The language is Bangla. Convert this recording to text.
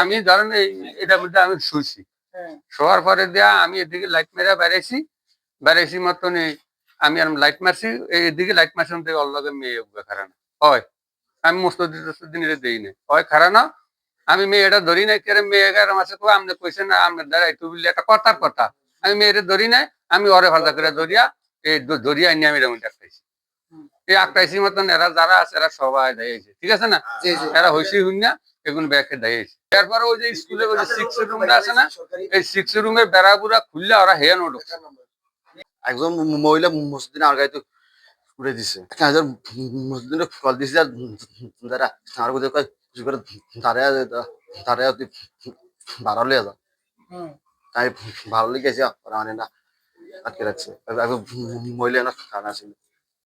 আমি ধরেন এটার মধ্যে আমি শুইছি, শোয়ার পরে দেয়া আমি এদিকে লাইট মেরে বেড়াইছি মতন আমি আর লাইট মারছি, এদিকে লাইট মারছি অল্লগে মেয়ে খারানা হয়। আমি মুস্তদিন এটা দিই না হয় খারানা, আমি মেয়েটা ধরি নাই কেন মেয়ে আছে তো আপনি কইছেন না আপনার দ্বারা একটু বললে একটা কথার কথা, আমি মেয়েটা ধরি নাই, আমি ওরে ভাজা করে ধরিয়া এই ধরিয়া নিয়ে আমি এরকম ডাকতেছি এই আটটাইশি মতন এরা যারা আছে এরা সবাই দাঁড়িয়েছে, ঠিক আছে না, এরা হইসি হুইনা এগুলো ব্যাগে দাঁড়িয়েছে। এরপরে ওই যে স্কুলে ওই যে 6 রুমটা আছে না, এই 6 রুমের বেড়া বুড়া খুললে ওরা হেয়া নোট একজন মহিলা মসজিদিন আর গাইতে উড়ে দিছে মসজিদিন কল দিছে যারা আমার কোথায় করে দাঁড়ায় দাঁড়ায় বাড়ালে যা তাই ভালো লেগেছে ওরা মানে না আটকে রাখছে মহিলা না খানা ছিল।